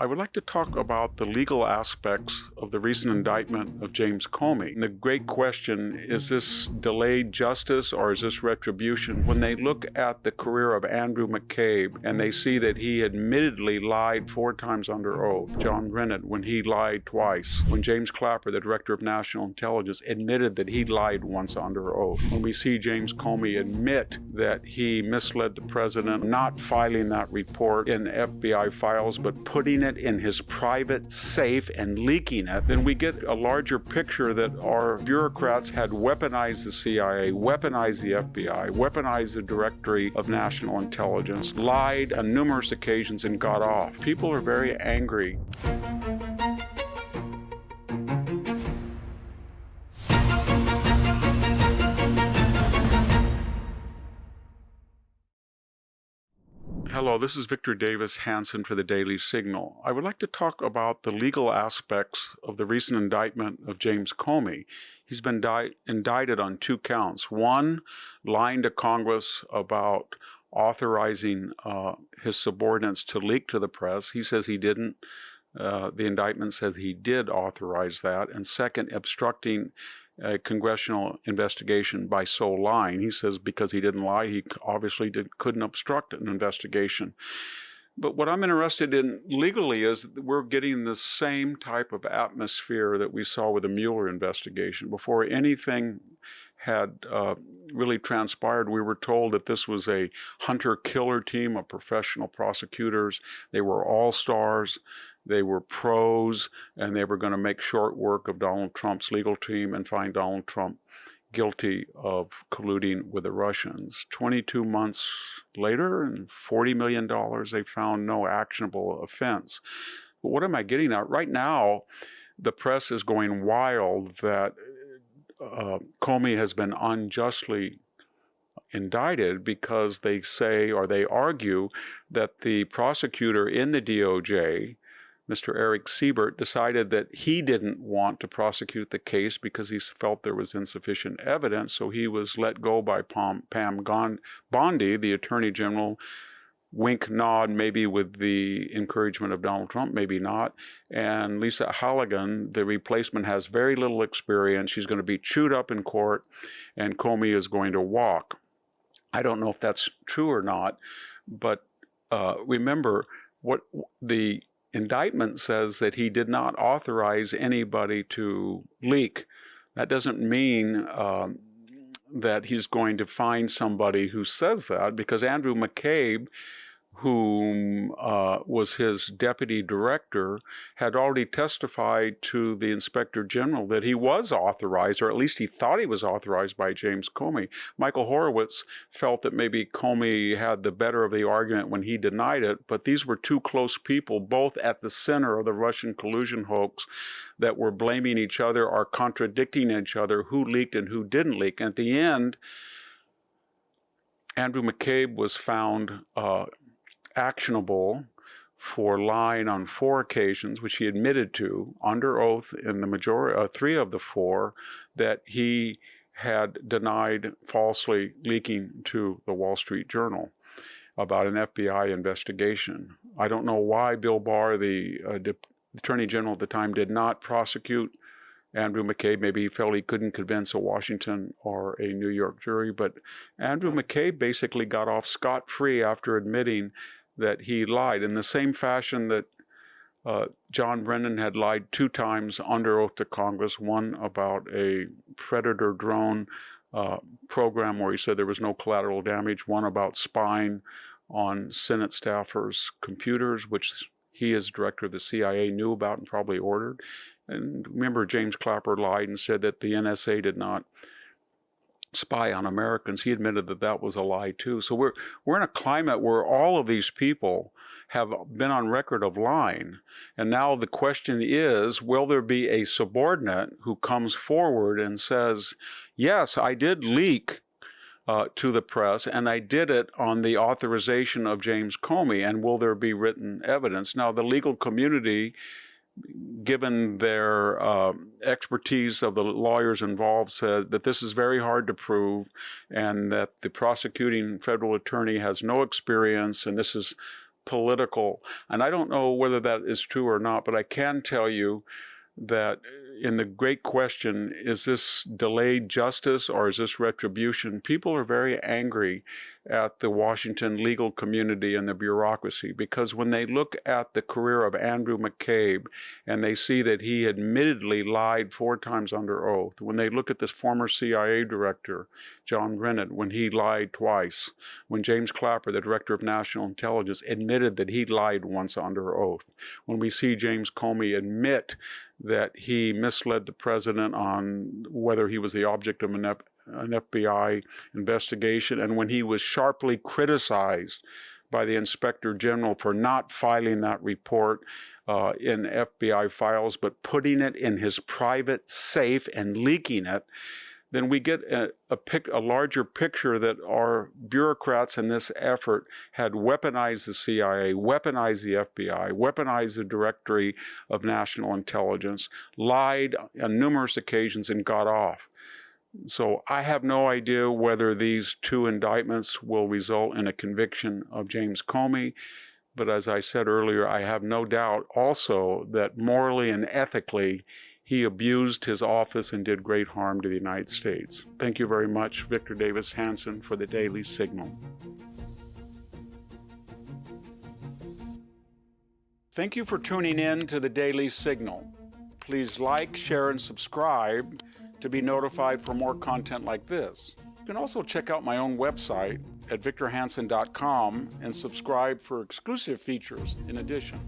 I would like to talk about the legal aspects of the recent indictment of James Comey. And the great question, is this delayed justice or is this retribution? When they look at the career of Andrew McCabe and they see that he admittedly lied 4 times under oath, John Brennan, when he lied twice, when James Clapper, the Director of National Intelligence, admitted that he lied once under oath, when we see James Comey admit that he misled the president, not filing that report in FBI files, but putting it in his private safe and leaking it, then we get a larger picture that our bureaucrats had weaponized the CIA, weaponized the FBI, weaponized the Directorate of National Intelligence, lied on numerous occasions and got off. People are very angry. Hello, this is Victor Davis Hanson for the Daily Signal. I would like to talk about the legal aspects of the recent indictment of James Comey. He's been indicted on 2 counts. One, lying to Congress about authorizing his subordinates to leak to the press. He says he didn't. The indictment says he did authorize that. And second, obstructing a congressional investigation by so lying. He says because he didn't lie, he obviously couldn't obstruct an investigation. But what I'm interested in legally is that we're getting the same type of atmosphere that we saw with the Mueller investigation. Before anything had really transpired, we were told that this was a hunter-killer team of professional prosecutors. They were all-stars. They were pros, and they were going to make short work of Donald Trump's legal team and find Donald Trump guilty of colluding with the Russians. 22 months later and $40 million, they found no actionable offense. But what am I getting at? Right now, the press is going wild that Comey has been unjustly indicted because they say, or they argue, that the prosecutor in the DOJ, Mr. Eric Siebert, decided that he didn't want to prosecute the case because he felt there was insufficient evidence, so he was let go by Pam Bondi, the Attorney General. Wink, nod, maybe with the encouragement of Donald Trump, maybe not. And Lisa Halligan, the replacement, has very little experience. She's going to be chewed up in court, and Comey is going to walk. I don't know if that's true or not, but remember, what the indictment says that he did not authorize anybody to leak. That doesn't mean that he's going to find somebody who says that, because Andrew McCabe, whom was his deputy director, had already testified to the inspector general that he was authorized, or at least he thought he was authorized by James Comey. Michael Horowitz felt that maybe Comey had the better of the argument when he denied it, but these were 2 close people, both at the center of the Russian collusion hoax, that were blaming each other or contradicting each other, who leaked and who didn't leak. And at the end, Andrew McCabe was found actionable for lying on 4 occasions, which he admitted to under oath in the majority, 3 of the 4, that he had denied falsely leaking to the Wall Street Journal about an FBI investigation. I don't know why Bill Barr, the Attorney General at the time, did not prosecute Andrew McCabe. Maybe he felt he couldn't convince a Washington or a New York jury, but Andrew McCabe basically got off scot-free after admitting that he lied in the same fashion that John Brennan had lied 2 times under oath to Congress, one about a Predator drone program where he said there was no collateral damage, one about spying on Senate staffers' computers, which he as director of the CIA knew about and probably ordered. And remember, James Clapper lied and said that the NSA did not spy on Americans. He admitted that that was a lie too. So we're in a climate where all of these people have been on record of lying. And now the question is, will there be a subordinate who comes forward and says, yes, I did leak to the press, and I did it on the authorization of James Comey, and will there be written evidence? Now, the legal community, given their expertise of the lawyers involved, said that this is very hard to prove and that the prosecuting federal attorney has no experience, and this is political. And I don't know whether that is true or not, but I can tell you that in the great question, is this delayed justice or is this retribution? People are very angry at the Washington legal community and the bureaucracy, because when they look at the career of Andrew McCabe and they see that he admittedly lied 4 times under oath, when they look at this former CIA Director John Brennan, when he lied twice, when James Clapper, the Director of National Intelligence, admitted that he lied once under oath, when we see James Comey admit that he misled the president on whether he was the object of an FBI investigation, and when he was sharply criticized by the Inspector General for not filing that report in FBI files, but putting it in his private safe and leaking it, then we get a larger picture that our bureaucrats in this effort had weaponized the CIA, weaponized the FBI, weaponized the Directory of National Intelligence, lied on numerous occasions, and got off. So I have no idea whether these 2 indictments will result in a conviction of James Comey. But as I said earlier, I have no doubt also that morally and ethically, he abused his office and did great harm to the United States. Thank you very much, Victor Davis Hanson, for the Daily Signal. Thank you for tuning in to the Daily Signal. Please like, share, and subscribe to be notified for more content like this. You can also check out my own website at victorhanson.com and subscribe for exclusive features in addition.